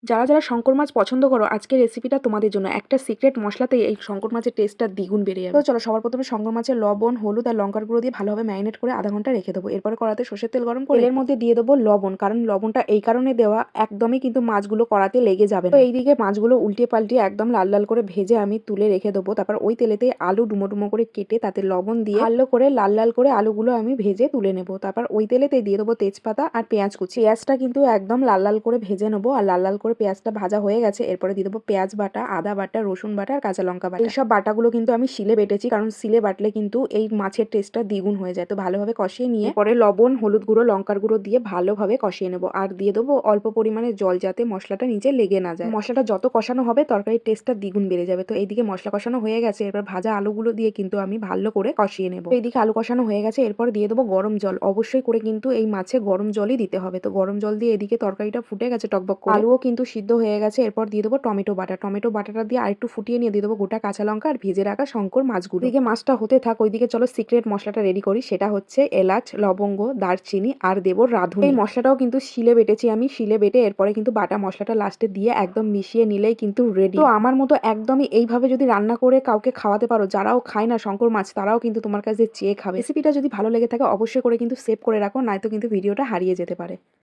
যারা শঙ্কর মাছ পছন্দ করো আজকের রেসিপিটা তোমাদের জন্য। একটা সিক্রেট মশলাতেই এই শঙ্কর মাছের টেস্টটা দ্বিগুণ বেড়ে যাবে। তো চলো সবার প্রথমে শঙ্কর মাছের লবণ, হলুদ আর লঙ্কার গুঁড়ো দিয়ে ভালোভাবে ম্যারিনেট করে আধা ঘন্টা রেখে দেবো। এরপরে কড়াতে সর্ষের তেল গরম করে এর মধ্যে দিয়ে দেবো লবণ, কারণ লবণটা এই কারণে দেওয়া একদমই কিন্তু মাছগুলো কড়াতে লেগে যাবে না। তো এইদিকে মাছগুলো উল্টে পাল্টিয়ে একদম লাল লাল করে ভেজে আমি তুলে রেখে দেবো। তারপর ওই তেলেতে আলু ডুমো ডুমো করে কেটে তাতে লবণ দিয়ে ভালো করে লাল লাল করে আলুগুলো আমি ভেজে তুলে নেবো। তারপর ওই তেলেতে দিয়ে দেবো তেজপাতা আর পেঁয়াজ কুচি। পেঁয়াজটা কিন্তু একদম লাল লাল করে ভেজে নেবো। আর লাল লাল করে পেঁয়াজটা ভাজা হয়ে গেছে, এরপরে দিয়ে দেবো পেঁয়াজ বাটা, আদা বাটা, রসুন বাটা আর কাঁচা লঙ্কা বাটা। এইসব বাটাগুলো কিন্তু আমি শিলে বেটেছি, কারণ শিলে বাটলে কিন্তু এই মাছের টেস্টটা দ্বিগুণ হয়ে যায়। তো ভালোভাবে কষিয়ে নিয়ে পরে লবণ, হলুদ গুঁড়ো, লঙ্কার গুঁড়ো দিয়ে ভালোভাবে কষিয়ে নেবো। আর দিয়ে দেবো অল্প পরিমাণে জল, যাতে মশলাটা নিচে লেগে না যায়। মশলাটা যত কষানো হবে তরকারির টেস্টটা দ্বিগুণ বেড়ে যাবে। তো এইদিকে মশলা কষানো হয়ে গেছে, এবার ভাজা আলুগুলো দিয়ে কিন্তু আমি ভালো করে কষিয়ে নেবো। এইদিকে আলু কষানো হয়ে গেছে, এরপর দিয়ে দেবো গরম জল। অবশ্যই করে কিন্তু এই মাছে গরম জলই দিতে হবে। তো গরম জল দিয়ে এদিকে তরকারিটা ফুটে গেছে টকবক করে, আলুও কিন্তু সিদ্ধ হয়ে গেছে। এরপর দিয়ে দেবো টমেটো বাটা। টমেটো বাটাটা দিয়ে আরেকটু ফুটিয়ে নিয়ে দিয়ে দেবো গোটা কাঁচা লঙ্কা আর ভেজে রাখা শঙ্কর মাছগুলো। এদিকে মাছটা হতে থাক, ওইদিকে চলো সিক্রেট মশলাটা রেডি করি। সেটা হচ্ছে এলাচ, লবঙ্গ, দারচিনি আর দেবো রাঁধুনি। এই মশলাটাও কিন্তু শিলে বেটেছি আমি, শিলে বেটে এরপরে কিন্তু বাটা মশলাটা লাস্টে দিয়ে একদম মিশিয়ে নিলেই কিন্তু রেডি। তো আমার মতো একদমই এইভাবে যদি রান্না করে কাউকে খাওয়াতে পারো, যারাও খায় না শঙ্কর মাছ, তারাও কিন্তু তোমার কাছে চেয়ে খাবে। রেসিপিটা যদি ভালো লেগে থাকে অবশ্যই করে কিন্তু সেভ করে রাখো, নয়তো কিন্তু ভিডিওটা হারিয়ে যেতে পারে।